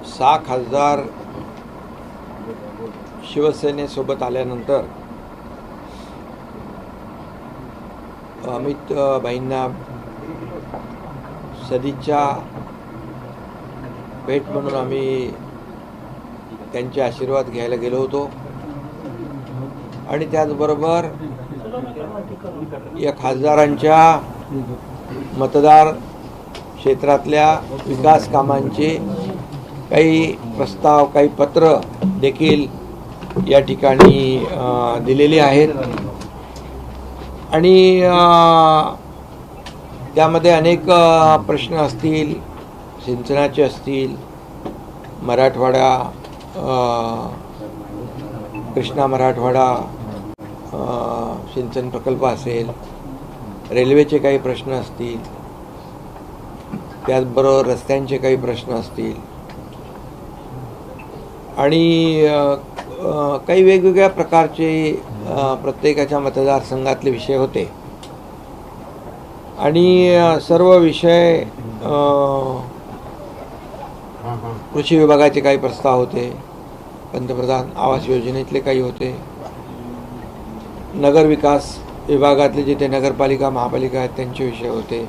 6 खासदार शिवसेनेसोबत आल्यानंतर अमित भाईंना सदिच्छा भेट म्हणून आम्ही त्यांचे आशीर्वाद घ्यायला गेलो होतो आणि त्याचबरोबर या खासदारांच्या मतदार क्षेत्रातल्या विकास कामांचे काही प्रस्ताव, काही पत्र देखील या ठिकाणी दिलेली आहेत आणि त्यामध्ये अनेक प्रश्न असतील, सिंचनाचे असतील, मराठवाडा, कृष्णा मराठवाडा सिंचन प्रकल्प असेल, रेल्वेचे काही प्रश्न असतील, त्याचबरोबर रस्त्यांचे काही प्रश्न असतील आणि काही वेगवेगळ्या प्रकारचे प्रत्येकाच्या मतदारसंघातले विषय होते आणि सर्व विषय कृषी विभागाचे काही प्रस्ताव होते, पंतप्रधान आवास योजनेतले काही होते, नगरविकास विभागातले जिथे नगरपालिका महापालिका आहेत त्यांचे विषय होते,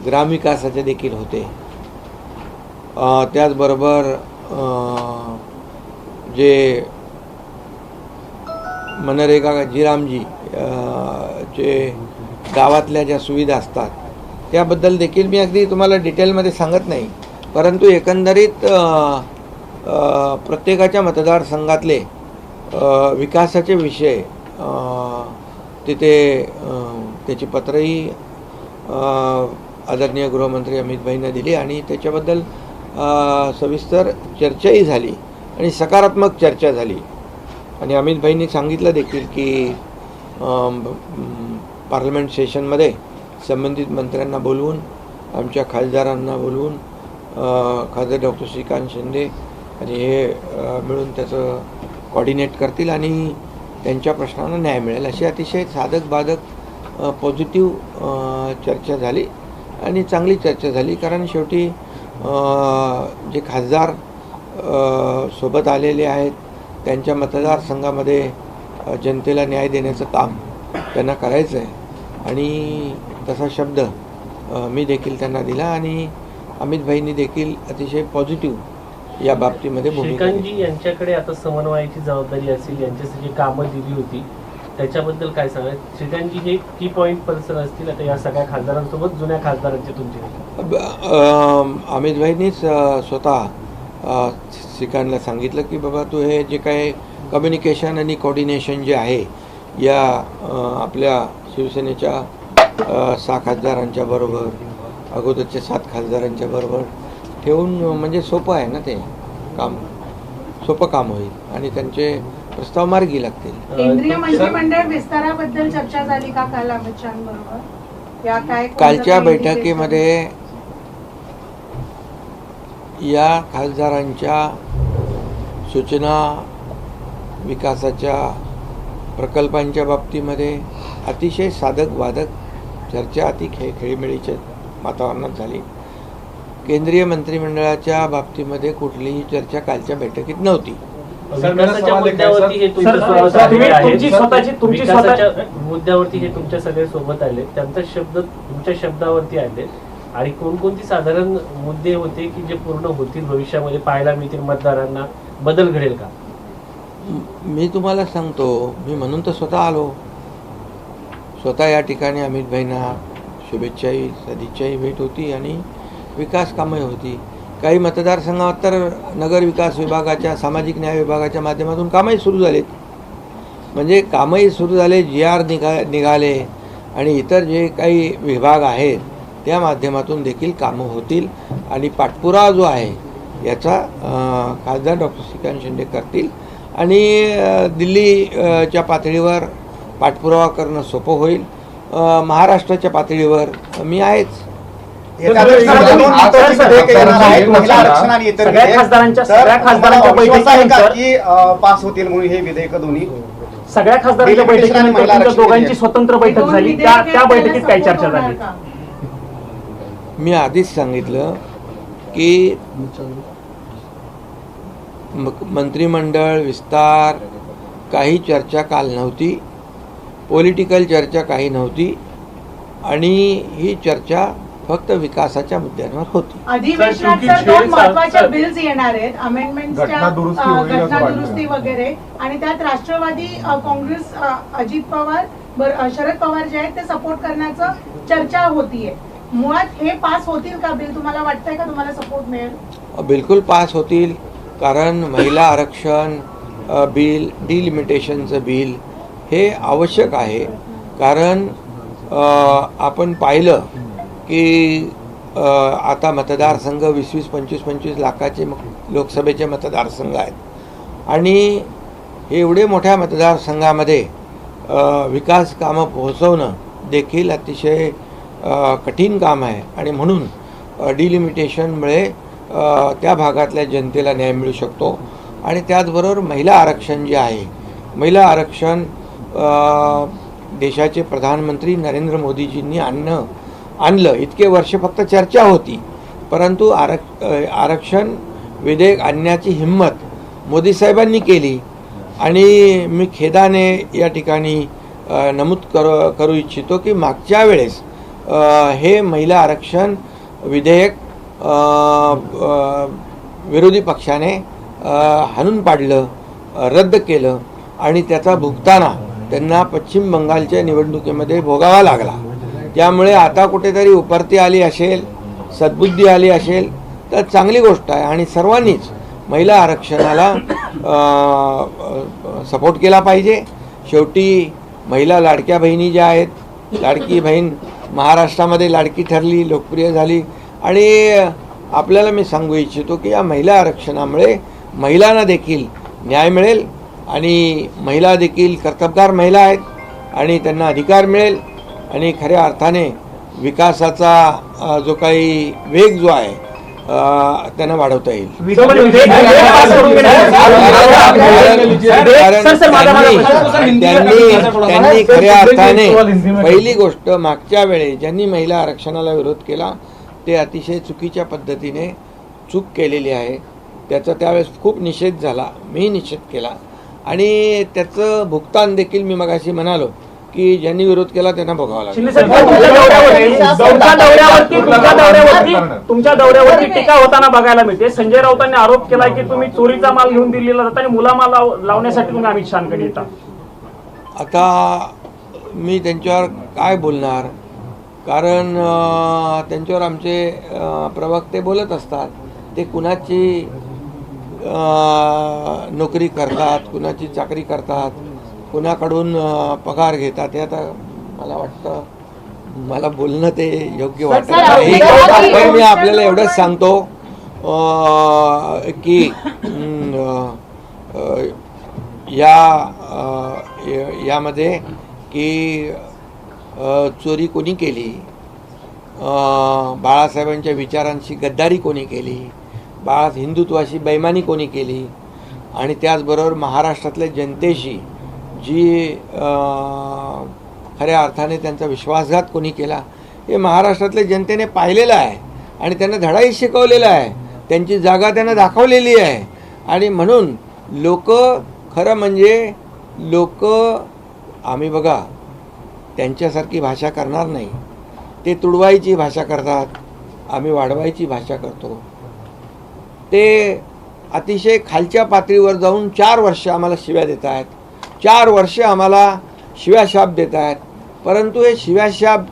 ग्रामविकासाचे देखील होते, त्याचबरोबर जे मनरेगा जीरामजी चे गावातल्या ज्या सुविधा असतात त्याबद्दल देखील मी अगदी तुम्हाला डिटेलमध्ये सांगत नाही, परंतु एकंदरीत प्रत्येकाच्या मतदारसंघातले विकासाचे विषय तिथे त्याची पत्रही आदरणीय गृहमंत्री अमित भाईंना दिली आणि त्याच्याबद्दल सविस्तर चर्चाही झाली आणि सकारात्मक चर्चा झाली आणि अमित भाईंनी सांगितलं देखील की पार्लमेंट सेशनमध्ये संबंधित मंत्र्यांना बोलवून, आमच्या खासदारांना बोलवून खासदार डॉक्टर श्रीकांत शिंदे आणि हे मिळून त्याचं कॉर्डिनेट करतील आणि त्यांच्या प्रश्नांना न्याय मिळेल अशी अतिशय साधक बाधक पॉझिटिव्ह चर्चा झाली आणि चांगली चर्चा झाली. कारण शेवटी जे खासदार सोबत आलेले आहेत त्यांच्या मतदारसंघामध्ये जनतेला न्याय देण्याचं काम त्यांना करायचं आहे आणि तसा शब्द मी देखील त्यांना दिला आणि अमित भाईंनी देखील अतिशय पॉझिटिव्ह या बाबतीमध्ये भूमिका घेतली. श्रीकांतजी यांच्याकडे आता समन्वयाची जबाबदारी असेल, यांच्यासाठी कामं दिली होती त्याच्याबद्दल काय सांगा? श्रीकांतजी हे की पॉईंट पर्सन असतील आता या सगळ्या खासदारांसोबत, जुन्या खासदारांचे तुमचे? अमित भाईंनीच स्वतः श्रीकांतला सांगितलं की बाबा तू हे जे काय कम्युनिकेशन आणि कोऑर्डिनेशन जे आहे या आपल्या शिवसेनेच्या 6 खासदारांच्या बरोबर, अगोदरच्या 7 खासदारांच्या बरोबर ठेवून म्हणजे सोपं आहे ना, ते काम सोपं काम होईल आणि त्यांचे प्रस्ताव मार्गी लागतील. केंद्रीय मंत्रिमंडळ विस्ताराबद्दल चर्चा झाली का काल अमित शहांबरोबर? या काय कालच्या बैठकीमध्ये या खासदारांच्या सूचना, विकासाच्या प्रकल्पांच्या बाबतीमध्ये अतिशय साधक बाधक चर्चा अति खेळीमेळीच्या वातावरणात झाली. केंद्रीय मंत्रिमंडळाच्या बाबतीमध्ये कुठलीही चर्चा कालच्या बैठकीत नव्हती. मुद्द्यावरती हे तुमच्या सगळे सोबत आले, त्यांचा शब्द तुमच्या शब्दावरती आले आणि कोणकोणती साधारण मुद्दे होते की जे पूर्ण होतील, भविष्यामध्ये पाहायला मिळतील, मतदारांना बदल घडेल का? मी तुम्हाला सांगतो, मी म्हणून तर स्वतः आलो, स्वतः या ठिकाणी अमित भाईंना शुभेच्छाही सदिच्छाही भेट होती आणि विकास कामं होती. काही मतदारसंघात तर नगर विकास विभागाच्या, सामाजिक न्याय विभागाच्या माध्यमातून कामही सुरू झालेत, म्हणजे कामही सुरू झाले, GR निघाले आणि इतर जे काही विभाग आहेत त्या माध्यमातून देखील कामं होतील आणि पाठपुरावा जो आहे याचा खासदार डॉक्टर श्रीकांत शिंदे करतील आणि दिल्लीच्या पातळीवर पाठपुरावा करणं सोपं होईल. महाराष्ट्राच्या पातळीवर मी आहेच. पास होतील म्हणून हे विधेयक दोन्ही सगळ्या खासदारांच्या बैठकीनंतर दोघांची स्वतंत्र बैठक झाली, त्या बैठकीत काय चर्चा झाली? मी आधीच सांगितलं की मंत्रिमंडळ विस्तार काही चर्चा काल नव्हती, पॉलिटिकल चर्चा काही नव्हती आणि ही चर्चा फक्त विकासाच्या मुद्द्यांवर होती. अधिवेशनात सर, सर 2 शेर महत्त्वाच्या सर- बिल्स येणार आहेत, अमेंडमेंटच्या घटनादुरुस्ती होईल असं घटना वाटतं. दुरुस्ती वगैरे, आणि त्यात राष्ट्रवादी काँग्रेस अजित पवार शरद पवार जे आहेत ते सपोर्ट करण्याचं चर्चा होतीये. मुळात हे पास होतील का बिल? तुम्हाला वाटतंय का तुम्हाला सपोर्ट मिळेल? बिलकुल पास होतील, कारण महिला आरक्षण बिल, डिलिमिटेशनचं बिल हे आवश्यक आहे. कारण आपण पाहिलं की आता मतदारसंघ 20-25 लाखाचे लोकसभेचे मतदारसंघ आहेत आणि एवढे मोठ्या मतदारसंघामध्ये विकास कामं पोहोचवणं देखील अतिशय कठीण काम आहे आणि म्हणून डिलिमिटेशनमुळे त्या भागातल्या जनतेला न्याय मिळू शकतो. आणि त्याचबरोबर महिला आरक्षण जे आहे, महिला आरक्षण देशाचे प्रधानमंत्री नरेंद्र मोदीजींनी आणलं. इतके वर्ष फक्त चर्चा होती, परंतु आरक्षण विधेयक आणण्याची हिंमत मोदी साहेबांनी केली आणि मी खेदाने या ठिकाणी नमूद करू इच्छितो की मागच्या वेळेस हे महिला आरक्षण विधेयक विरोधी पक्षाने हाणून पाडलं, रद्द केलं आणि त्याचा भुगताना त्यांना पश्चिम बंगालच्या निवडणुकीमध्ये भोगावा लागला. त्यामुळे आता कुठेतरी उपरती आली असेल, सद्बुद्धी आली असेल तर चांगली गोष्ट आहे आणि सर्वांनीच महिला आरक्षणाला सपोर्ट केला पाहिजे. शेवटी महिला लाडक्या बहिणी ज्या आहेत, लाडकी बहीण महाराष्ट्रामध्ये लाडकी ठरली, लोकप्रिय झाली आणि आपल्याला मी सांगू इच्छितो की या महिला आरक्षणामुळे महिलांना देखील न्याय मिळेल आणि महिला देखील कर्तबगार महिला आहेत आणि त्यांना अधिकार मिळेल आणि खऱ्या अर्थाने विकासाचा जो काही वेग जो आहे त्यांना वाढवता येईल. त्यांनी खऱ्या अर्थाने पहिली गोष्ट मागच्या वेळेस ज्यांनी महिला आरक्षणाला विरोध केला ते अतिशय चुकीच्या पद्धतीने चूक केलेली आहे. त्याचा त्यावेळेस खूप निषेध झाला, मी निषेध केला आणि त्याचं भुगतान देखील मी मगाशी म्हणालो की ज्यांनी विरोध केला त्यांना भोगावा लागला. तुमच्या दौऱ्यावरती टीका होताना बघायला मिळते. संजय राऊतांनी आरोप केला की तुम्ही चोरीचा माल घेऊन दिलेला जाता आणि मुलामाल लावण्यासाठी तुम्ही अमित शहाकडे येता. आता मी त्यांच्यावर काय बोलणार, कारण त्यांच्यावर आमचे प्रवक्ते बोलत असतात. ते कुणाची नोकरी करतात, कुणाची चाकरी करतात, कुणाकडून पगार घेतात, हे आता मला वाटतं मला बोलणं ते योग्य वाटत नाही. पण मी आपल्याला एवढंच सांगतो की यामध्ये की चोरी कोणी केली, बाळासाहेबांच्या विचारांची गद्दारी कोणी केली, हिंदुत्वाशी बेईमानी कोणी केली आणि त्याचबरोबर महाराष्ट्रातल्या जनतेशी जी खऱ्या अर्थाने त्यांचा विश्वासघात कोणी केला हे महाराष्ट्रातल्या जनतेने पाहिलेलं आहे आणि त्यांना धडाही शिकवलेला आहे. त्यांची जागा त्यांना दाखवलेली आहे आणि म्हणून लोक खरं म्हणजे आम्ही बघा त्यांच्यासारखी भाषा करणार नाही. ते तुडवायची भाषा करतात, आम्ही वाढवायची भाषा करतो. ते अतिशय खालच्या पातळीवर जाऊन 4 वर्ष आम्हाला शिव्या देत आहेत, 4 वर्ष आम्हाला शिव्याशाप देत आहेत. परंतु हे शिव्याशाप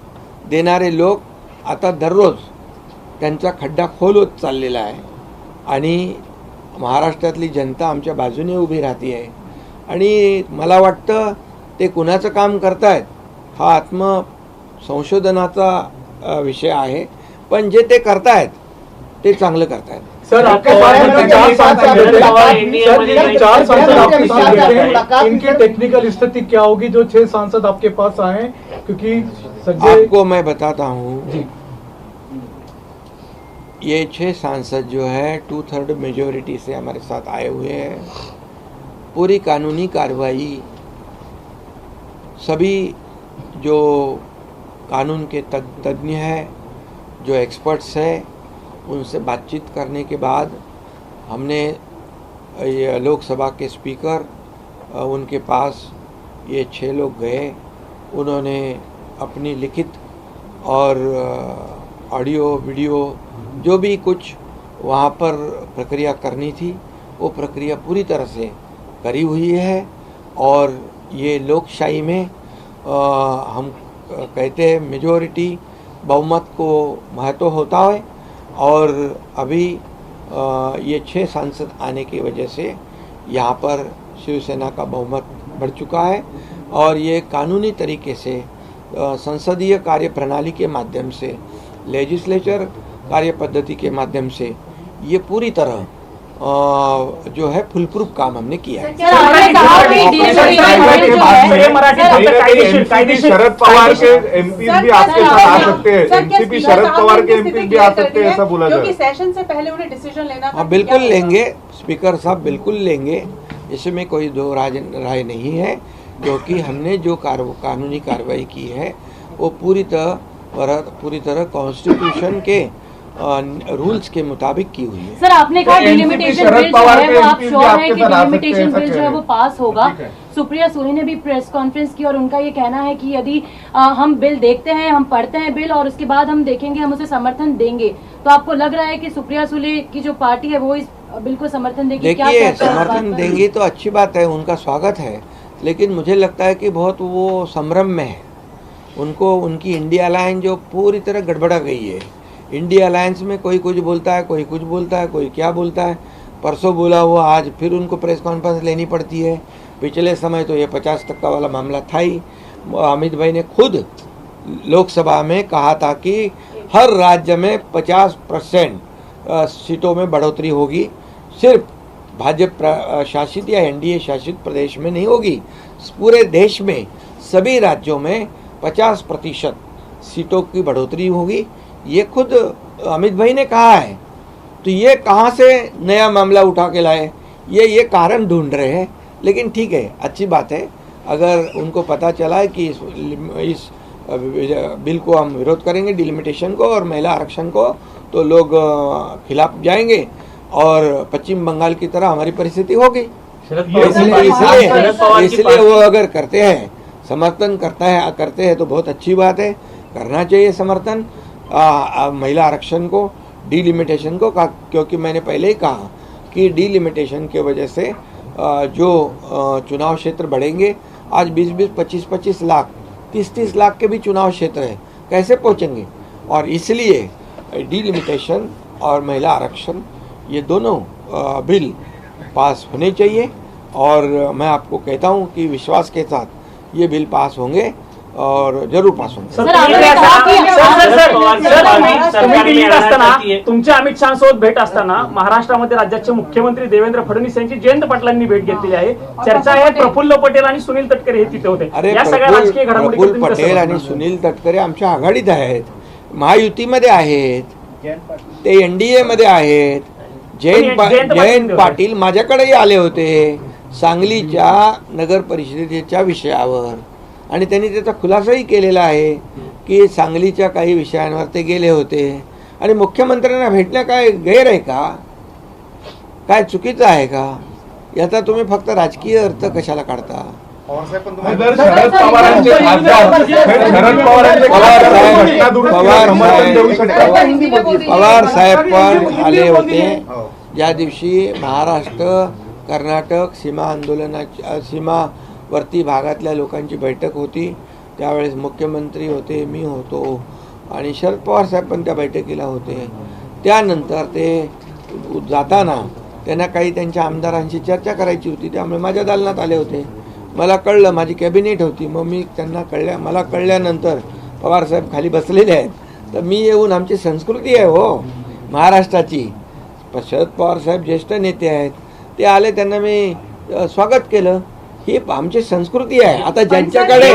देणारे लोक आता दररोज त्यांचा खड्डा खोल होत चाललेला आहे आणि महाराष्ट्रातली जनता आमच्या बाजूने उभी राहते आहे. आणि मला वाटतं ते कुणाचं काम करतायत हा आत्मसंशोधनाचा विषय आहे, पण जे ते करतायत ते चांगलं करतायत. सर आपके इनकी टेक्निकल स्थिति क्या होगी जो 6 सांसद आपके पास आए, क्योंकि आपको मैं बताता हूँ ये 6 सांसद जो है 2/3 मेजोरिटी से हमारे साथ आए हुए हैं. पूरी कानूनी कार्रवाई सभी जो कानून के तज्ञ हैं, जो एक्सपर्ट्स हैं, उनसे बातचीत करने के बाद हमने ये लोकसभा के स्पीकर उनके पास ये 6 लोग गए। उन्होंने अपनी लिखित और ऑडियो वीडियो जो भी कुछ वहाँ पर प्रक्रिया करनी थी वो प्रक्रिया पूरी तरह से करी हुई है। और ये लोकशाही में हम कहते हैं मेजॉरिटी बहुमत को महत्व होता है। और अभी ये 6 सांसद आने की वजह से यहाँ पर शिवसेना का बहुमत बढ़ चुका है। और ये कानूनी तरीके से संसदीय कार्य प्रणाली के माध्यम से, लेजिस्लेचर कार्य पद्धति के माध्यम से ये पूरी तरह जो है फुल प्रूफ काम हमने किया है। शरद पवार के एमपी भी आपके साथ आ सकते हैं, एनसीपी शरद पवार के एमपी भी आ सकते हैं, ऐसा बोला जा रहा है। सेशन से पहले उन्हें डिसीजन लेना था। हाँ, बिल्कुल लेंगे स्पीकर साहब, बिल्कुल लेंगे, इसमें कोई दो राय नहीं है। क्योंकि हमने जो कानूनी कार्रवाई की है वो पूरी तरह कॉन्स्टिट्यूशन के रूल्स के मुताबिक की हुई है। सर, आपने कहा डिलिमिटेशन बिल जो है वो आप श्योर है कि डिलिमिटेशन बिल जो है वो पास होगा। सुप्रिया सुले ने भी प्रेस कॉन्फ्रेंस की और उनका ये कहना है कि यदि हम बिल देखते हैं, हम पढ़ते हैं बिल और उसके बाद हम देखेंगे, हम उसे समर्थन देंगे। तो आपको लग रहा है कि सुप्रिया सुले की जो पार्टी है वो इस बिल को समर्थन देगी? देखिए, समर्थन देंगी तो अच्छी बात है, उनका स्वागत है। लेकिन मुझे लगता है कि बहुत वो संभ्रम में है। उनको उनकी इंडिया अलायंस जो पूरी तरह गड़बड़ा गई है। इंडिया अलायंस में कोई कुछ बोलता है, कोई कुछ बोलता है, कोई क्या बोलता है। परसों बोला हुआ आज फिर उनको प्रेस कॉन्फ्रेंस लेनी पड़ती है। पिछले समय तो ये 50% वाला मामला था ही। अमित भाई ने खुद लोकसभा में कहा था कि हर राज्य में 50% सीटों में बढ़ोतरी होगी, सिर्फ भाजपा शासित या एनडीए शासित प्रदेश में नहीं होगी, पूरे देश में सभी राज्यों में 50% सीटों की बढ़ोतरी होगी। ये खुद अमित भाई ने कहा है। तो ये कहाँ से नया मामला उठा के लाए, ये कारण ढूंढ रहे हैं। लेकिन ठीक है, अच्छी बात है। अगर उनको पता चला है कि इस बिल को हम विरोध करेंगे, डिलिमिटेशन को और महिला आरक्षण को, तो लोग खिलाफ जाएंगे और पश्चिम बंगाल की तरह हमारी परिस्थिति होगी। इसलिए वो अगर करते हैं, समर्थन करते हैं तो बहुत अच्छी बात है, करना चाहिए समर्थन महिला आरक्षण को, डिलिमिटेशन को। क्योंकि मैंने पहले ही कहा कि डिलिमिटेशन के वजह से जो चुनाव क्षेत्र बढ़ेंगे, आज 20-20, 25-25 लाख, 30-30 लाख के भी चुनाव क्षेत्र है, कैसे पहुंचेंगे? और इसलिए डिलिमिटेशन और महिला आरक्षण ये दोनों बिल पास होने चाहिए। और मैं आपको कहता हूं कि विश्वास के साथ ये बिल पास होंगे और जरूर पास होंगे। तुम्ही दिल्लीत असताना तुमच्या अमित शहा सोबत भेट असताना महाराष्ट्रामध्ये राज्याचे मुख्यमंत्री देवेंद्र फडणवीस यांची जयंत पाटलांनी भेट घेतलेली आहे। चर्चा आहे प्रफुल्ल पटेल आणि सुनील तटकरे हे तिथे होते। अरे, या सगळ्या राजकीय घडामोडी प्रफुल्ल पटेल आणि सुनील तटकरे आमच्या आघाडीत आहेत, महायुतीमध्ये आहेत, ते एनडीए मध्ये आहेत। जयंत पाटील माझ्याकडेही आले होते सांगलीच्या नगर परिषदेच्या विषयावर, आणि त्यांनी त्याचा खुलासाही केलेला आहे की सांगलीच्या काही विषयांवर ते गेले होते आणि मुख्यमंत्र्यांना भेटणं काय गैर आहे का? काय चुकीचं आहे का? याचा तुम्ही फक्त राजकीय अर्थ कशाला काढता? पवार साहेब पण आले होते ज्या दिवशी महाराष्ट्र कर्नाटक सीमावर्ती भागातल्या लोकांची बैठक होती। त्यावेळेस मुख्यमंत्री होते, मी होतो आणि शरद पवार साहेब पण त्या बैठकीला होते। त्यानंतर ते जाताना त्यांना काही त्यांच्या आमदारांशी चर्चा करायची होती, त्यामुळे माझ्या दालनात आले होते। मला कळलं, माझी कॅबिनेट होती, मग मी त्यांना मला कळल्यानंतर पवार साहेब खाली बसलेले आहेत, तर मी येऊन, आमची संस्कृती आहे हो महाराष्ट्राची, शरद पवार साहेब ज्येष्ठ नेते आहेत, ते आले, त्यांना मी स्वागत केलं। ही आमची संस्कृती आहे। आता ज्यांच्याकडे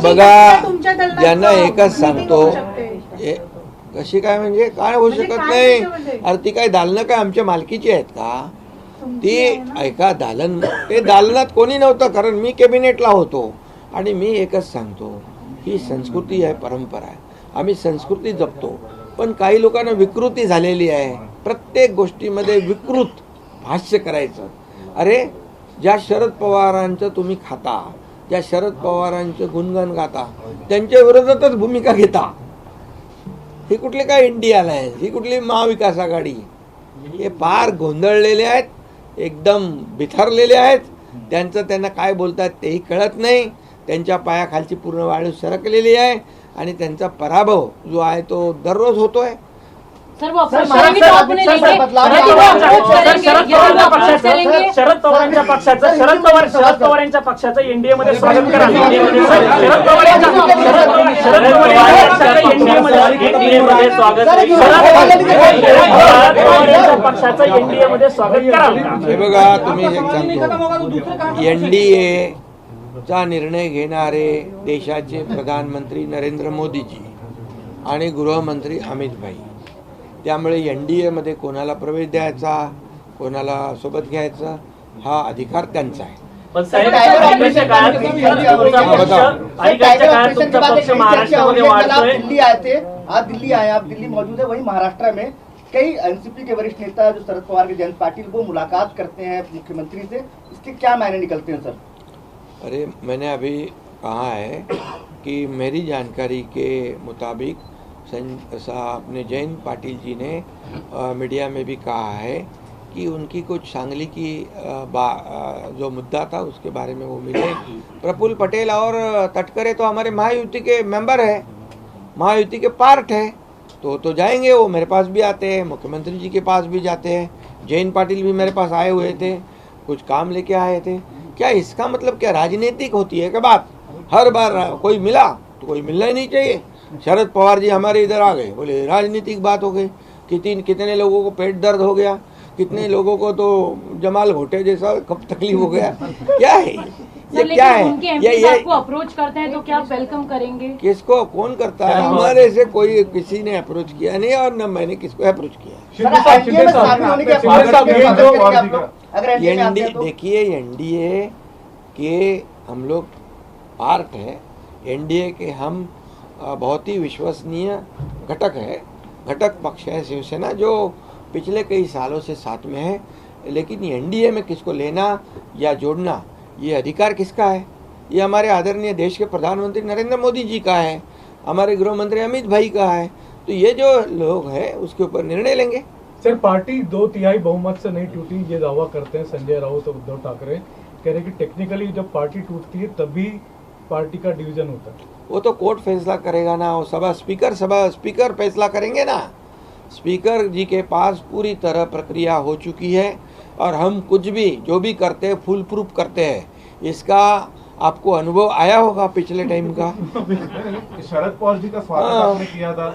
बघा, ज्यांना एकच सांगतो, कशी काय म्हणजे काय होऊ शकत नाही? अरे ती काय दालनं काय आमच्या मालकीची आहेत का? ती ऐका, ते दालनात कोणी नव्हतं, कारण मी कॅबिनेटला होतो। आणि मी एकच सांगतो, ही संस्कृती आहे, परंपरा आहे, आम्ही संस्कृती जपतो। पण काही लोकांना विकृती झालेली आहे, प्रत्येक गोष्टीमध्ये विकृत भाष्य करायचं. अरे ज्या शरद पवारांचं तुम्ही खाता, ज्या शरद पवारांचं गुणगान गाता, त्यांच्या विरोधातच भूमिका घेता. ही कुठली काय इंडिया अलायन्स, ही कुठली महाविकास आघाडी? हे फार गोंधळलेले आहेत, एकदम बिथरलेले आहेत. त्यांना काय बोलतात तेही कळत नाही. त्यांच्या पायाखालची पूर्ण वाळू सरकलेली आहे आणि त्यांचा पराभव जो आहे तो दररोज होतोय. सर वो अप्रोच करेंगे तो आप उन्हें लेंगे, शरद पवारांच्या पक्षाचं एनडीए मध्ये स्वागत करा. शरद पक्षाचं एनडीए मध्ये स्वागत करा. हे बघा, तुम्ही एक सांगतो, एनडीए चा निर्णय घेणारे देशाचे प्रधानमंत्री नरेंद्र मोदीजी आणि गृहमंत्री अमित भाई. त्यामुळे एनडीए मध्ये कोणाला प्रवेश द्यायचा, कोणाला सोबत घ्यायचा हा अधिकार त्यांचा आहे. पण साहेब, अलीकडच्या काळात तुमचा पक्ष महाराष्ट्रामध्ये वाढतोय. दिल्ली आए थे, आज दिल्ली आए, आप दिल्ली मौजूद है. वहीं महाराष्ट्र में कई एनसीपी के वरिष्ठ नेता जो शरद पवार के जयंत पाटिल वो मुलाकात करते हैं मुख्यमंत्री से. इसके क्या मायने निकलते हैं सर? अरे मैंने अभी कहा है कि मेरी जानकारी के मुताबिक अपने जयंत पाटिल जी ने मीडिया में भी कहा है कि उनकी कुछ सांगली की जो मुद्दा था उसके बारे में वो मिले. प्रफुल्ल पटेल और तटकरे तो हमारे महायुति के मेंबर है, महायुति के पार्ट है, तो जाएंगे. वो मेरे पास भी आते हैं, मुख्यमंत्री जी के पास भी जाते हैं. जयंत पाटिल भी मेरे पास आए हुए थे, कुछ काम लेके आए थे. क्या इसका मतलब क्या राजनीतिक होती है क्या बात? हर बार कोई मिला तो कोई मिलना ही नहीं चाहिए. शरद पवार जी हमारे इधर आ गए, बोले राजनीतिक बात हो गई. कितने लोगों को पेट दर्द हो गया, कितने लोगों को तो जमाल घोटे जैसा कब तकलीफ हो गया. क्या है ये, क्या है ये आपको अप्रोच करते हैं तो क्या आप वेलकम करेंगे? किसको कौन करता है? हमारे से कोई किसी ने अप्रोच किया नहीं और न मैंने किसको अप्रोच किया. देखिए एनडीए के हम लोग पार्ट है, एनडीए के हम बहुत ही विश्वसनीय घटक है, घटक पक्ष है शिवसेना, जो पिछले कई सालों से साथ में है. लेकिन एनडीए में किसको लेना या जोड़ना ये अधिकार किसका है? ये हमारे आदरणीय देश के प्रधानमंत्री नरेंद्र मोदी जी का है, हमारे गृह मंत्री अमित भाई का है. तो ये जो लोग हैं उसके ऊपर निर्णय लेंगे. सर पार्टी 2/3 बहुमत से नहीं टूटी ये दावा करते हैं संजय राउत और उद्धव ठाकरे. कह रहे कि टेक्निकली जब पार्टी टूटती है तभी पार्टी का डिवीजन होता है. वो तो कोर्ट फैसला करेगा ना, वो सभा स्पीकर फैसला करेंगे ना. स्पीकर जी के पास पूरी तरह प्रक्रिया हो चुकी है और हम कुछ भी जो भी करते हैं फुल प्रूफ करते हैं. इसका आपको अनुभव आया होगा पिछले टाइम का. शरद पवार जी का स्वागत आपने किया था.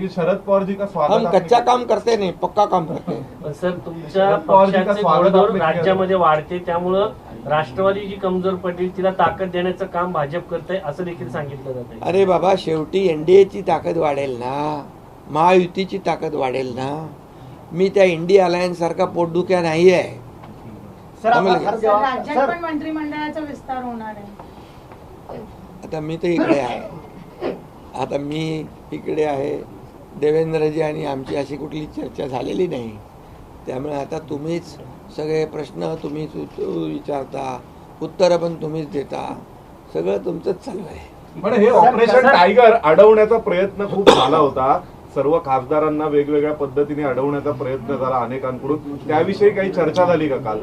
शरद पवार जी का स्वागत हम कच्चा काम करते नाही, पक्का काम करते. पण सर, तुमच्या पक्षाचे घोडदौड राज्यामध्ये वाढते, त्यामुळं राष्ट्रवादी जी कमजोर पडली तिला ताकद देण्याचं काम भाजप करतंय असं देखील सांगितलं जातंय. अरे बाबा, शेवटी एनडीएची ताकद वाढेल ना, महायुतीची ताकद वाढेल ना. मी त्या इंडिया अलायन्स सारखा पोटदुख्या नाही आहे. राज्यात पण मंत्रिमंडळाचा विस्तार होणार आहे. आता मी तर इकडे आहे, आता मी इकडे आहे, देवेंद्रजी आणि आमची अशी कुठली चर्चा झालेली नाही. त्यामुळे आता तुम्हीच सगळे प्रश्न तुम्हीच विचारता, उत्तरं पण तुम्हीच देता, सगळं तुमचंच चालू आहे. पण हे ऑपरेशन टायगर अडवण्याचा प्रयत्न खूप झाला होता. सर्व खासदारांना वेगवेगळ्या पद्धतीने अडवण्याचा प्रयत्न झाला अनेकांकडून. त्याविषयी काही चर्चा झाली का काल?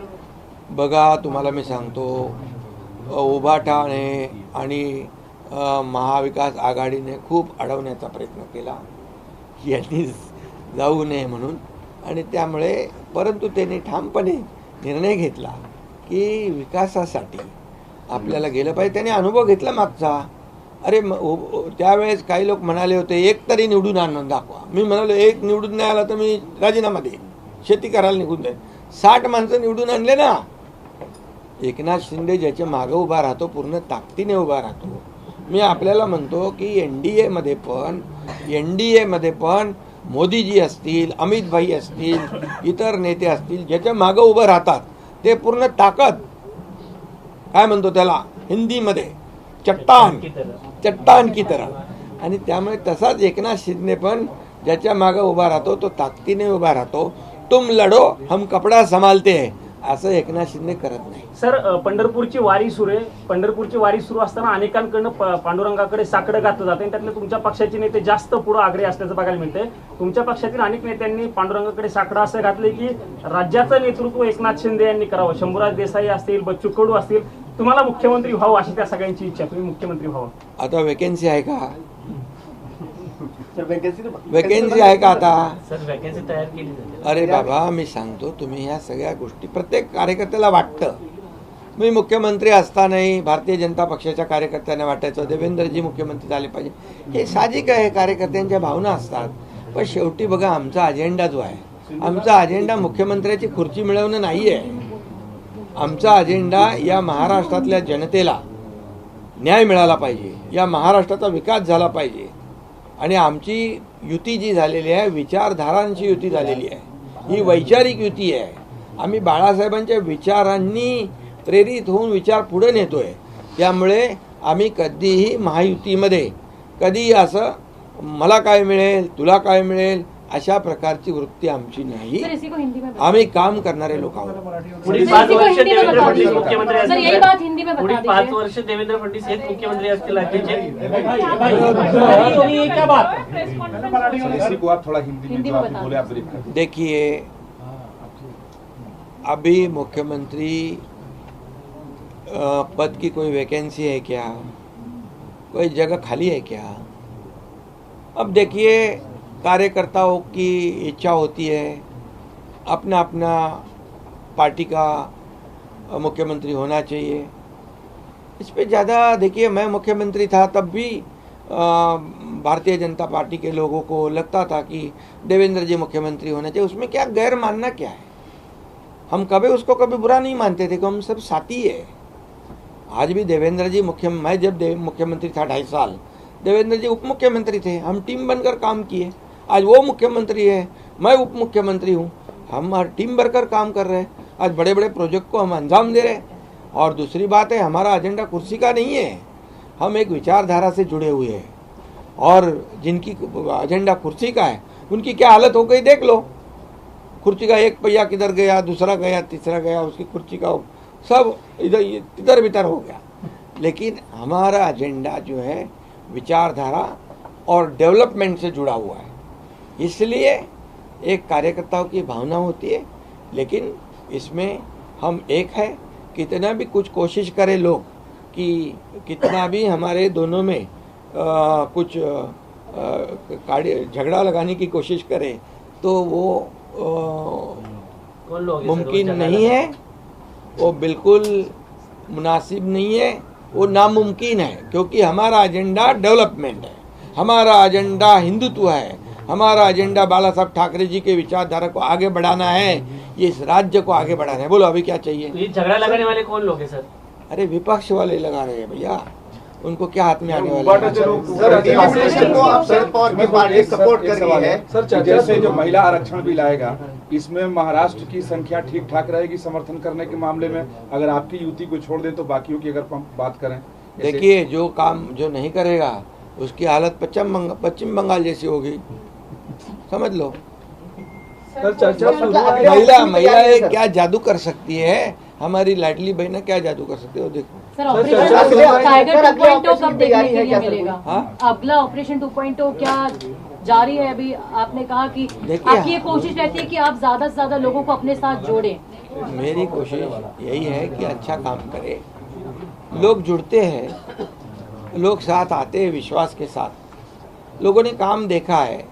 बघा, तुम्हाला मी सांगतो, उभाटाने आणि महाविकास आघाडीने खूप अडवण्याचा प्रयत्न केला यांनी जाऊ नये म्हणून. आणि त्यामुळे परंतु त्यांनी ठामपणे निर्णय घेतला की विकासासाठी आपल्याला गेलं पाहिजे. त्याने अनुभव घेतला मागचा. अरे त्यावेळेस काही लोक म्हणाले होते एक तरी निवडून आणून दाखवा. मी म्हणालो एक निवडून नाही आला तर मी राजीनामा देईन, शेती करायला निघून जाईल. 60 माणसं निवडून आणले ना. एकनाथ शिंदे ज्याच्या मागं उभा राहतो पूर्ण ताकदीने उभा राहतो. मी आपल्याला म्हणतो की एनडीए मध्ये पण मोदीजी असतील, अमित भाई असतील, इतर नेते असतील, ज्याच्या मागं उभं राहतात ते पूर्ण ताकद, काय म्हणतो त्याला हिंदीमध्ये, चट्टान की तरह आणि त्यामुळे तसाच एकनाथ शिंदे पण ज्याच्या मागे उभा राहतो तो ताकदीने उभा राहतो. तुम लढो हम कपडा संभालते है असं एकनाथ शिंदे करत नाही. सर, पंढरपूरची वारी सुरू आहे. पंढरपूरची वारी सुरू असताना अनेकांकडनं पांडुरंगाकडे साकडं घातलं जातं आणि त्यातले तुमच्या पक्षाचे नेते जास्त पुढे आग्रही असल्याचं बघायला मिळतंय. तुमच्या पक्षातील अनेक नेत्यांनी पांडुरंगाकडे साकडं असं घातलंय की राज्याचं नेतृत्व एकनाथ शिंदे यांनी करावं. शंभूराज देसाई असतील, बच्चू कडू असतील, तुम्हाला मुख्यमंत्री व्हावं अशी त्या सगळ्यांची इच्छा, तुम्ही मुख्यमंत्री व्हावं. आता वेकेन्सी आहे का? सर वेकेन्सी आहे का आता? सर वॅकन्सी तयार केली जाते. अरे बाबा, मी सांगतो, तुम्ही ह्या सगळ्या गोष्टी प्रत्येक कार्यकर्त्याला वाटतं. मी मुख्यमंत्री असतानाही भारतीय जनता पक्षाच्या कार्यकर्त्यांना वाटायचं देवेंद्रजी मुख्यमंत्री झाले पाहिजे. हे साहजिक आहे, कार्यकर्त्यांच्या भावना असतात. पण शेवटी बघा, आमचा अजेंडा जो आहे, आमचा अजेंडा मुख्यमंत्र्याची खुर्ची मिळवणं नाही आहे. आमचा अजेंडा या महाराष्ट्रातल्या जनतेला न्याय मिळाला पाहिजे, या महाराष्ट्राचा विकास झाला पाहिजे. आणि आमची युती जी झालेली आहे, विचारधारांची युती झालेली आहे, ही वैचारिक युती आहे. आम्ही बाळासाहेबांच्या विचारांनी प्रेरित होऊन विचार पुढे नेतोय. त्यामुळे आम्ही कधीही महायुतीमध्ये कधीही असं मला काय मिळेल, तुला काय मिळेल अशा प्रकारची वृत्ती आमची नाही. आम्ही काम करणारे लोक आहोत. पुढील 5 वर्ष देवेंद्र फडणवीस मुख्यमंत्री सर, यही बात हिंदी में पुढील बता 5 दीजिए. वर्ष देवेंद्र फडणवीस हेच मुख्यमंत्री असतील राज्याचे. इसी को आप थोड़ा हिंदी में जो आप बोले आप ब्रीफ करें. देखिए, अभी मुख्यमंत्री पद की कोई वैकेंसी है क्या? कोई जगह खाली है क्या? अब देखिए, कार्यकर्ताओं की इच्छा होती है, अपना अपना पार्टी का मुख्यमंत्री होना चाहिए. इस पे ज़्यादा देखिए, मैं मुख्यमंत्री था तब भी भारतीय जनता पार्टी के लोगों को लगता था कि देवेंद्र जी मुख्यमंत्री होना चाहिए. उसमें क्या गैर मानना क्या है? हम कभी उसको कभी बुरा नहीं मानते थे कि हम सब साथी है. आज भी देवेंद्र जी मैं जब मुख्यमंत्री था 2.5 साल, देवेंद्र जी उप मुख्यमंत्री थे. हम टीम बनकर काम किए. आज वो मुख्यमंत्री है, मैं उप मुख्यमंत्री हूँ. हम हर टीम बनकर काम कर रहे हैं. आज बड़े बड़े प्रोजेक्ट को हम अंजाम दे रहे हैं. और दूसरी बात है, हमारा एजेंडा कुर्सी का नहीं है, हम एक विचारधारा से जुड़े हुए हैं. और जिनकी एजेंडा कुर्सी का है उनकी क्या हालत हो गई देख लो. कुर्सी का एक पहिया किधर गया, दूसरा गया, तीसरा गया, उसकी कुर्सी का सब इधर तितर बितर हो गया. लेकिन हमारा एजेंडा जो है विचारधारा और डेवलपमेंट से जुड़ा हुआ है. इसलिए एक कार्यकर्ताओं की भावना होती है, लेकिन इसमें हम एक है. कितना भी कुछ कोशिश करें लोग कि कितना भी हमारे दोनों में कुछ झगड़ा लगाने की कोशिश करें तो वो कौन लोग मुमकिन नहीं है, वो बिल्कुल मुनासिब नहीं है, वो नामुमकिन है. क्योंकि हमारा एजेंडा डेवलपमेंट है, हमारा एजेंडा हिंदुत्व है, हमारा एजेंडा बाला साहब ठाकरे जी के विचारधारा को आगे बढ़ाना है, ये इस राज्य को आगे बढ़ाना है. बोलो अभी क्या चाहिए? ये झगड़ा लगाने वाले कौन लोग हैं सर? अरे विपक्ष वाले लगा रहे हैं भैया, उनको क्या हाथ में आने वाला है? सर, डिमोक्रेशन को आप शरद पवार की पार्टी सपोर्ट कर रही है. सर, जैसे जो महिला आरक्षण बिल आएगा, इसमें महाराष्ट्र की संख्या ठीक ठाक रहेगी समर्थन करने के मामले में. अगर आपकी युति को छोड़ दें तो बाकियों की अगर हम बात करें, देखिए, जो काम जो नहीं करेगा उसकी हालत पश्चिम बंगाल जैसी होगी, समझ लो. सर, चर्चा महिलाएं क्या जादू कर सकती है? हमारी लाडली बहना क्या जादू कर सकती है, वो देखो. सर, ऑपरेशन टाइगर 2.0 कब देखने के लिए मिलेगा? हाँ? अगला ऑपरेशन 2.0 क्या जारी है? अभी आपने कहा कि देखिए, आपकी ये कोशिश रहती है कि आप ज्यादा से ज्यादा लोगों को अपने साथ जोड़ें. मेरी कोशिश यही है कि अच्छा काम करे. लोग जुड़ते हैं, लोग साथ आते हैं विश्वास के साथ. लोगों ने काम देखा है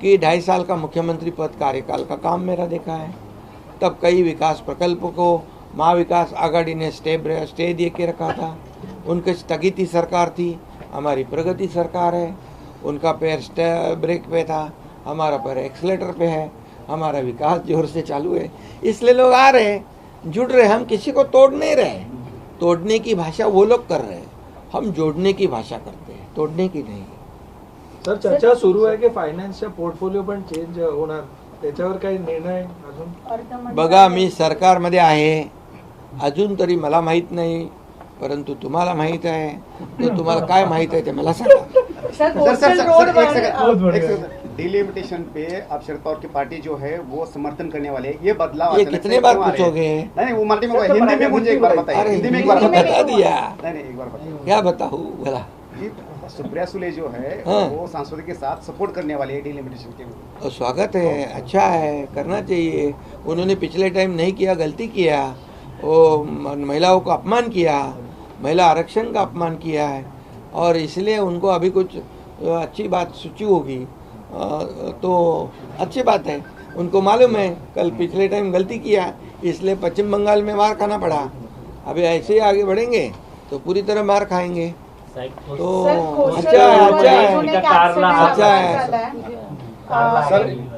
कि 2.5 साल का मुख्यमंत्री पद कार्यकाल का काम मेरा देखा है. तब कई विकास प्रकल्प को महाविकास आघाड़ी ने स्टे दे के रखा था. उनकी स्थगिति सरकार थी, हमारी प्रगति सरकार है. उनका पैर ब्रेक पे था, हमारा पैर एक्सीलेटर पे है. हमारा विकास जोर से चालू है. इसलिए लोग आ रहे हैं, जुड़ रहे. हम किसी को तोड़ नहीं रहे. तोड़ने की भाषा वो लोग कर रहे हैं, हम जोड़ने की भाषा करते हैं, तोड़ने की नहीं. सर, चर्चा सुरू आहे की फायनान्सचा पोर्टफोलिओ पण चेंज होणार, त्याच्यावर काही निर्णय अजून? बघा, मी सरकारमध्ये आहे, अजून तरी मला माहीत नाही, परंतु तुम्हाला माहीत आहे. तर तुम्हाला काय माहीत आहे ते मला सांगा. सर कोस्टल रोड डिलिमिटेशन पे अब शरद पवार की पार्टी जो है वो समर्थन करने वाले हैं। ये बदलाव ये अचानक कितने से बार क्यों आ रहे हैं? पूछोगे? नहीं वो मराठी में हिंदी में मुझे एक बार बताइए। अरे हिंदी में एक हिंदी बार में बताइए। बता दिया। नहीं एक बार बताइए क्या बताऊँ भला? कि सुप्रिया सुले जो है हाँ। वो सांसदों के साथ सपोर्ट करने वाले है डिलिमिटेशन के। और स्वागत है, अच्छा है, करना चाहिए। उन्होंने पिछले टाइम नहीं किया, गलती किया, वो महिलाओं को अपमान किया, महिला आरक्षण का अपमान किया है, और इसलिए उनको अभी कुछ अच्छी बात सूची होगी तो अच्छी बात है। उनको मालूम है कल पिछले टाइम गलती किया, इसलिए पश्चिम बंगाल में मार खाना पड़ा। अभी ऐसे ही आगे बढ़ेंगे तो पूरी तरह मार खाएंगे। तो अच्छा है, अच्छा है।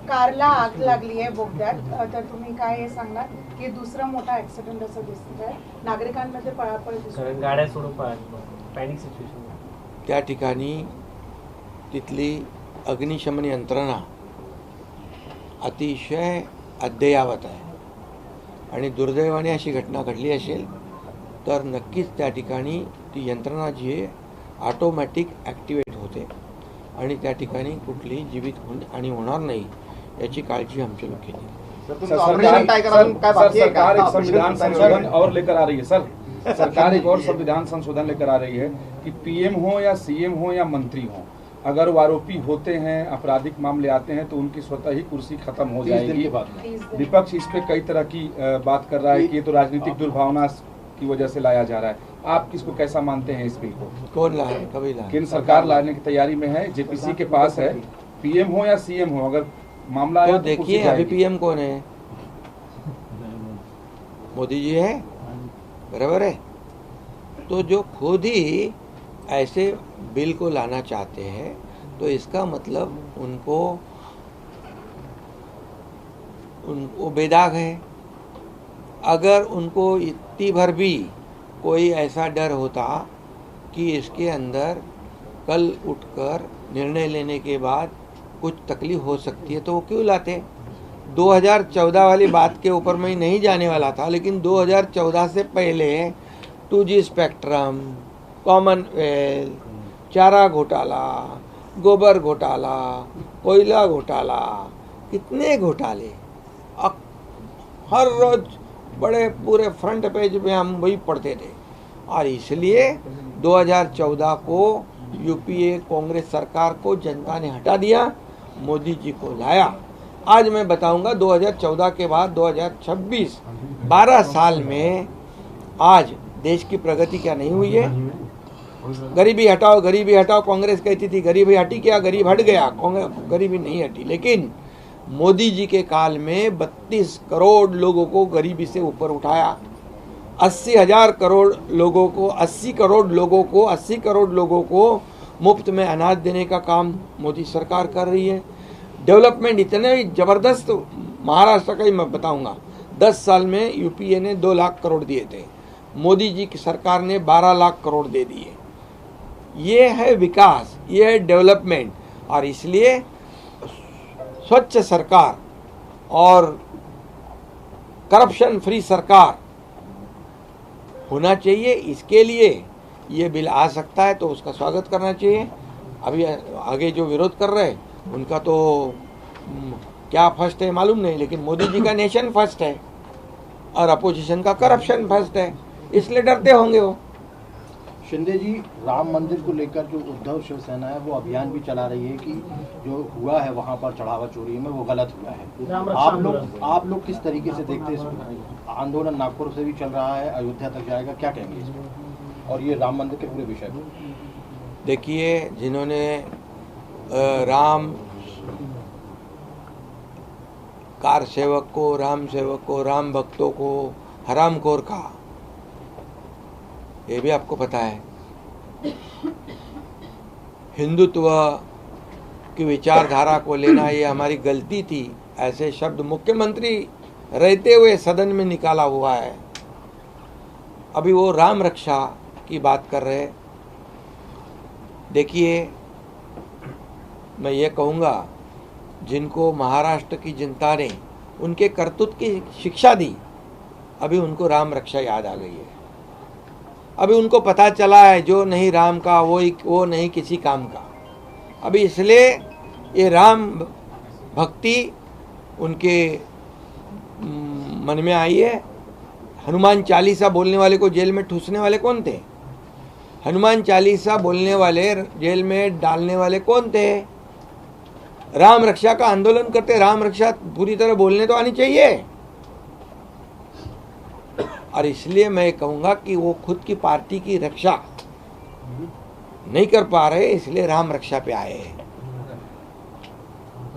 कारला आग लागली आहे बोगद्यात, तर तुम्ही काय सांगणार की दुसरा मोठा ऍक्सिडेंट असं दिसत आहे, नागरिकांमध्ये पळापळ दिसते, कारण गाड्या सोडून पॅनिक सिच्युएशन त्या ठिकाणी तिथली अग्निशमन यंत्रणा अतिशय अद्ययावत आहे, आणि दुर्दैवाने अशी घटना घडली असेल तर नक्कीच त्या ठिकाणी ती यंत्रणा जी आहे ऑटोमॅटिक ॲक्टिवेट होते आणि त्या ठिकाणी कुठलीही जीवितहानी होणार नाही याची काळजी आमच्या लोक घेते। सरकार एक संविधान संशोधन और लेकर आ रही है सर। सरकार एक और संविधान संशोधन लेकर आ रही है कि पीएम हो या सीएम हो या मंत्री हो, अगर वो आरोपी होते हैं, आपराधिक मामले आते हैं तो उनकी स्वतः ही कुर्सी खत्म हो जाएगी। विपक्ष इस पे कई तरह की बात कर रहा है कि ये तो राजनीतिक दुर्भावना की वजह से लाया जा रहा है। आप किसको कैसा मानते हैं इस बिल को? कौन लाए, कभी लाए? केंद्र सरकार लाने की तैयारी में है, जेपीसी के पास है। पीएम हो या सीएम हो, अगर मामला आया तो तो देखिए अभी पीएम कौन है? मोदी जी है, बराबर है। तो जो खुद ही ऐसे बिल को लाना चाहते हैं तो इसका मतलब उनको बेदाग है। अगर उनको इतनी भर भी कोई ऐसा डर होता कि इसके अंदर कल उठकर निर्णय लेने के बाद कुछ तकलीफ हो सकती है तो वो क्यों लाते? 2014 वाली बात के ऊपर मैं नहीं जाने वाला था, लेकिन 2014 से पहले 2G स्पेक्ट्रम, कॉमनवेल्थ, चारा घोटाला, गोबर घोटाला, कोयला घोटाला, कितने घोटाले हर रोज बड़े पूरे फ्रंट पेज में हम वही पढ़ते थे। और इसलिए 2014 को यूपीए कांग्रेस सरकार को जनता ने हटा दिया, मोदी जी को लाया। आज मैं बताऊंगा 2014 के बाद 2026 12 साल में आज देश की प्रगति क्या नहीं हुई है। गरीबी हटाओ, गरीबी हटाओ, कांग्रेस कहती थी गरीबी हटी, क्या गरीब हट गया? गरीबी नहीं हटी, लेकिन मोदी जी के काल में 32 करोड़ लोगों को गरीबी से ऊपर उठाया। 80,000 करोड़ लोगों को 80 करोड़ लोगों को मुफ्त में अनाज देने का काम मोदी सरकार कर रही है। डेवलपमेंट इतने ज़बरदस्त महाराष्ट्र का ही मैं बताऊंगा, 10 साल में यूपीए ने 2 लाख करोड़ दिए थे, मोदी जी की सरकार ने 12 लाख करोड़ दे दिए। ये है विकास, ये है डेवलपमेंट। और इसलिए स्वच्छ सरकार और करप्शन फ्री सरकार होना चाहिए। इसके लिए ये बिल आ सकता है तो उसका स्वागत करना चाहिए। अभी आगे जो विरोध कर रहे हैं उनका तो क्या फर्स्ट है मालूम नहीं, लेकिन मोदी जी का नेशन फर्स्ट है और अपोजिशन का करप्शन फर्स्ट है, इसलिए डरते होंगे वो। शिंदे जी, राम मंदिर को लेकर जो उद्धव शिवसेना है वो अभियान भी चला रही है कि जो हुआ है वहां पर चढ़ावा चोरी में वो गलत हुआ है। आप लोग किस तरीके से देखते हैं इसको? आंदोलन नागपुर से भी चल रहा है, अयोध्या तक जाएगा, क्या कहेंगे इसको और ये राम मंदिर के पूरे विषय को? देखिए, जिन्होंने राम कार सेवक को, राम सेवक को, राम भक्तों को हरामखोर कहा, ये भी आपको पता है। हिंदुत्व की विचारधारा को लेना ये हमारी गलती थी, ऐसे शब्द मुख्यमंत्री रहते हुए सदन में निकाला हुआ है। अभी वो राम रक्षा की बात कर रहे। देखिए, मैं ये कहूँगा, जिनको महाराष्ट्र की जनता ने उनके करतूत की शिक्षा दी, अभी उनको राम रक्षा याद आ गई है। अभी उनको पता चला है जो नहीं राम का वो नहीं किसी काम का। अभी इसलिए ये राम भक्ति उनके मन में आई है। हनुमान चालीसा बोलने वाले को जेल में ठूसने वाले कौन थे? हनुमान चालीसा बोलने वाले जेल में डालने वाले कौन थे? राम रक्षा का आंदोलन करते। राम रक्षा पूरी तरह बोलने तो आनी चाहिए। और इसलिए मैं कहूँगा कि वो खुद की पार्टी की रक्षा नहीं कर पा रहे, इसलिए राम रक्षा पे आए हैं।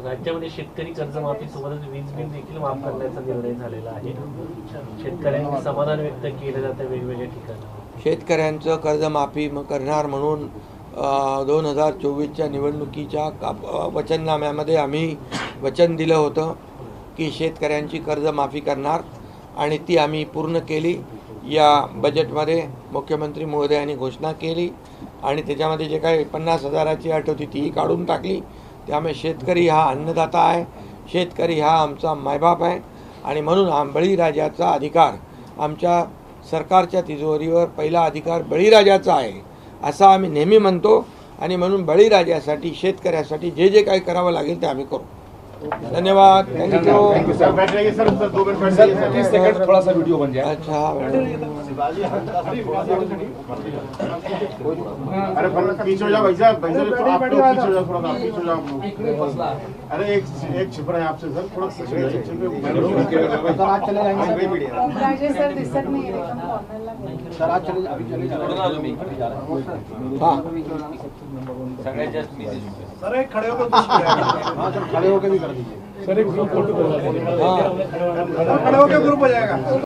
राज्यामध्ये शेतकरी कर्जमाफी सोबतच वीज बिल देखील माफ करण्याचा निर्णय झालेला आहे। शेतकऱ्यांनी समाधान व्यक्त केलं जातं वेगवेगळ्या ठिकाणी। शेतकऱ्यांचं कर्जमाफी करणार म्हणून 2024च्या निवडणुकीच्या वचननाम्यामध्ये आम्ही वचन दिलं होतं की शेतकऱ्यांची कर्जमाफी करणार आणि ती आम्ही पूर्ण केली। या बजेटमध्ये मुख्यमंत्री महोदयांनी घोषणा केली आणि त्याच्यामध्ये जे काही 50,000ची अट होती तीही काढून टाकली। त्यामुळे शेतकरी हा अन्नदाता आहे, शेतकरी हा आमचा मायबाप आहे आणि म्हणून बळीराजाचा अधिकार, आमच्या सरकारच्या तिजोरीवर पहिला अधिकार बळीराजाचा आहे असं आम्ही नेहमी म्हणतो आणि म्हणून बळीराजासाठी शेतकऱ्यासाठी जे जे काही करावं लागेल ते आम्ही करू। धन्यवाद। थैंक सर 30 सेकंड थोड़ा सा वीडियो बन जाए। अच्छा अरे पीछे हो जाओ भाई साहब, आप लोग पीछे हो जाओ, थोड़ा सा पीछे हो जाओ। अरे एक छिपरा है आपसे सर, थोड़ा सा आज चले जाएंगे राजेश सर दिसत नाही सर, आज चले अभी चले सर एक खड़े होकर हाँ सर, खड़े होकर भी कर दीजिए सर एक ग्रुप फोटो करवा दीजिए। खड़े होकर ग्रुप हो जाएगा।